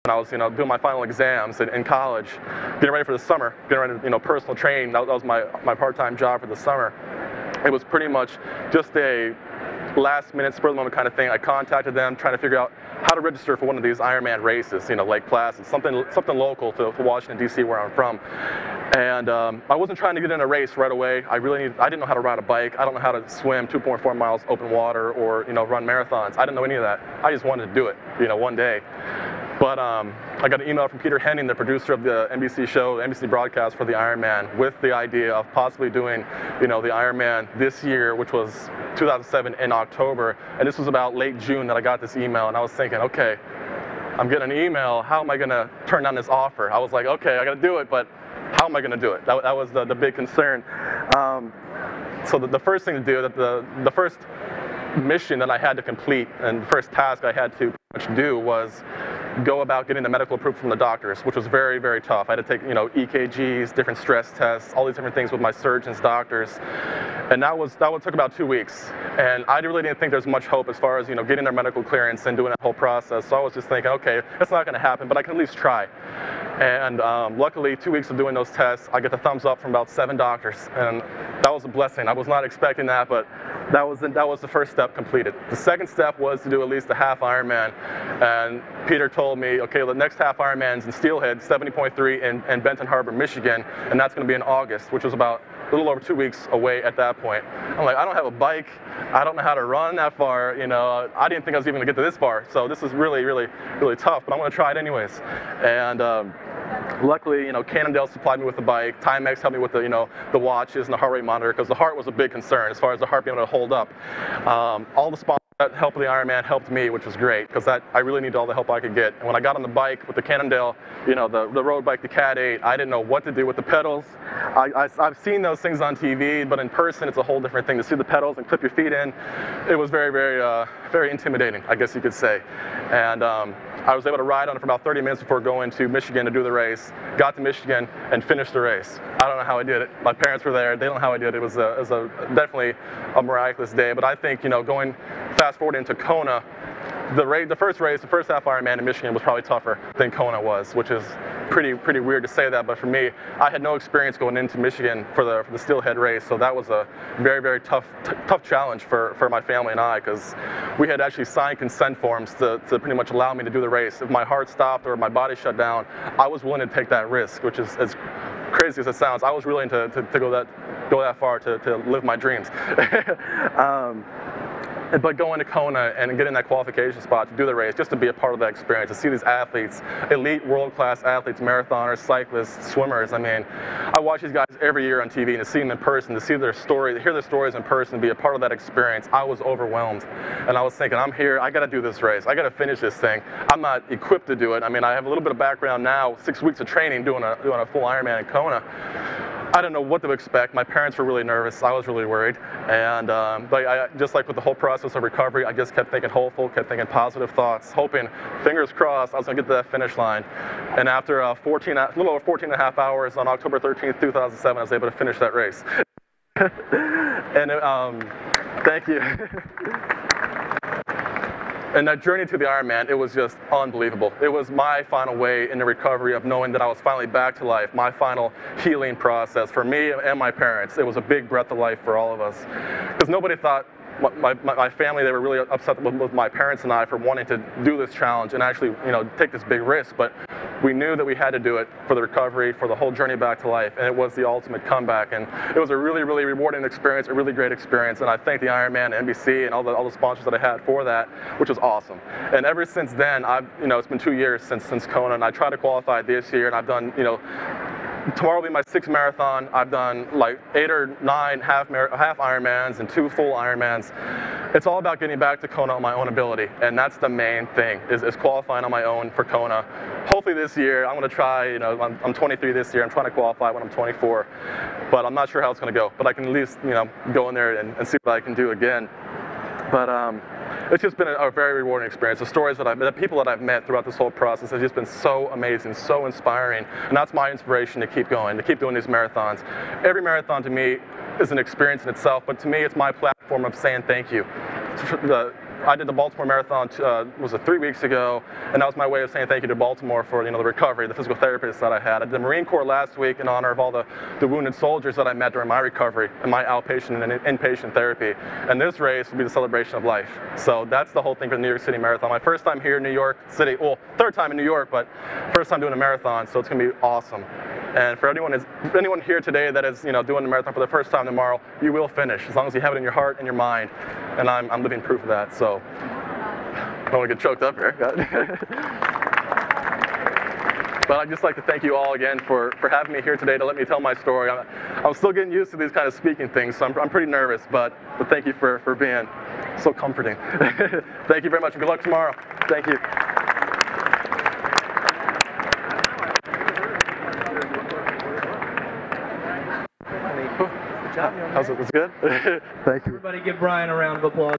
I was, doing my final exams in college, getting ready for the summer, getting ready to, personal train. That was my part-time job for the summer. It was pretty much just a last-minute, spur-of-the-moment kind of thing. I contacted them, trying to figure out how to register for one of these Ironman races, Lake Placid, something local to Washington, D.C., where I'm from. And I wasn't trying to get in a race right away. I didn't know how to ride a bike. I don't know how to swim 2.4 miles open water or, run marathons. I didn't know any of that. I just wanted to do it, one day. But I got an email from Peter Henning, the producer of the NBC show, the NBC broadcast for the Ironman, with the idea of possibly doing, the Ironman this year, which was 2007 in October. And this was about late June that I got this email, and I was thinking, okay, I'm getting an email. How am I going to turn down this offer? I was like, okay, I got to do it, but how am I going to do it? That was the big concern. So the first thing to do, the first mission that I had to complete, and the first task I had to pretty much do, was go about getting the medical approval from the doctors, which was very, very tough. I had to take, EKGs, different stress tests, all these different things with my surgeons, doctors, and that took about 2 weeks. And I really didn't think there's much hope as far as, getting their medical clearance and doing that whole process. So I was just thinking, okay, it's not going to happen, but I can at least try. And luckily, 2 weeks of doing those tests, I get the thumbs up from about 7 doctors, and that was a blessing. I was not expecting that, but that was the first step completed. The second step was to do at least a half Ironman, and Peter told me, okay, the next half Ironman's in Steelhead, 70.3 in Benton Harbor, Michigan, and that's going to be in August, which was about a little over 2 weeks away at that point. I'm like, I don't have a bike, I don't know how to run that far, I didn't think I was even going to get to this far, so this is really, really, really tough, but I'm going to try it anyways. And luckily, Cannondale supplied me with the bike. Timex helped me with the watches and the heart rate monitor, because the heart was a big concern as far as the heart being able to hold up. All the sponsors that helped the Ironman helped me, which was great, because I really needed all the help I could get. And when I got on the bike with the Cannondale, the road bike, the Cat 8, I didn't know what to do with the pedals. I've seen those things on TV, but in person it's a whole different thing. To see the pedals and clip your feet in, it was very, very, very intimidating, I guess you could say. And I was able to ride on it for about 30 minutes before going to Michigan to do the race. Got to Michigan and finished the race. I don't know how I did it. My parents were there. They don't know how I did it. It was definitely a miraculous day. But I think, going fast forward into Kona, the first half Ironman in Michigan was probably tougher than Kona was, which is pretty weird to say that. But for me, I had no experience going into Michigan for the Steelhead race, so that was a very, very tough challenge for my family and I, because we had actually signed consent forms to pretty much allow me to do the race. If my heart stopped or my body shut down, I was willing to take that risk, which is as crazy as it sounds. I was willing to go that far to live my dreams. But going to Kona and getting that qualification spot to do the race, just to be a part of that experience, to see these athletes, elite world-class athletes, marathoners, cyclists, swimmers. I mean, I watch these guys every year on TV, and to see them in person, to see their stories, to hear their stories in person, be a part of that experience, I was overwhelmed. And I was thinking, I'm here, I got to do this race, I got to finish this thing. I'm not equipped to do it. I mean, I have a little bit of background now, 6 weeks of training doing a full Ironman in Kona. I didn't know what to expect. My parents were really nervous. I was really worried. And but just like with the whole process of recovery, I just kept thinking hopeful, kept thinking positive thoughts, hoping, fingers crossed, I was going to get to that finish line. And after a little over 14 and a half hours on October 13th, 2007, I was able to finish that race. And thank you. And that journey to the Ironman, it was just unbelievable. It was my final way in the recovery of knowing that I was finally back to life, my final healing process for me and my parents. It was a big breath of life for all of us. Because nobody thought, my family, they were really upset with my parents and I for wanting to do this challenge and actually, take this big risk. But we knew that we had to do it for the recovery, for the whole journey back to life, and it was the ultimate comeback. And it was a really, really rewarding experience, a really great experience. And I thank the Ironman, NBC, and all the sponsors that I had for that, which was awesome. And ever since then, it's been 2 years since Kona, and I tried to qualify this year, and I've done, tomorrow will be my 6th marathon. I've done like 8 or 9 half Ironmans and 2 full Ironmans. It's all about getting back to Kona on my own ability, and that's the main thing, is qualifying on my own for Kona. Hopefully this year, I'm going to try, I'm 23 this year, I'm trying to qualify when I'm 24, but I'm not sure how it's going to go. But I can at least, go in there and see what I can do again. But it's just been a very rewarding experience. The stories the people that I've met throughout this whole process have just been so amazing, so inspiring, and that's my inspiration to keep going, to keep doing these marathons. Every marathon to me is an experience in itself, but to me it's my platform of saying thank you. I did the Baltimore Marathon, was it 3 weeks ago, and that was my way of saying thank you to Baltimore for the recovery, the physical therapists that I had. I did the Marine Corps last week in honor of all the wounded soldiers that I met during my recovery and my outpatient and inpatient therapy. And this race will be the celebration of life. So that's the whole thing for the New York City Marathon. My first time here in New York City, well, third time in New York, but first time doing a marathon, so it's going to be awesome. And for anyone here today that is doing the marathon for the first time tomorrow, you will finish, as long as you have it in your heart and your mind. And I'm living proof of that, so I don't want to get choked up here. But I'd just like to thank you all again for having me here today to let me tell my story. I'm still getting used to these kind of speaking things, so I'm pretty nervous, but thank you for being so comforting. Thank you very much, and good luck tomorrow. Thank you. Good job, young man. How's it? That's good? Thank you. Everybody give Brian a round of applause.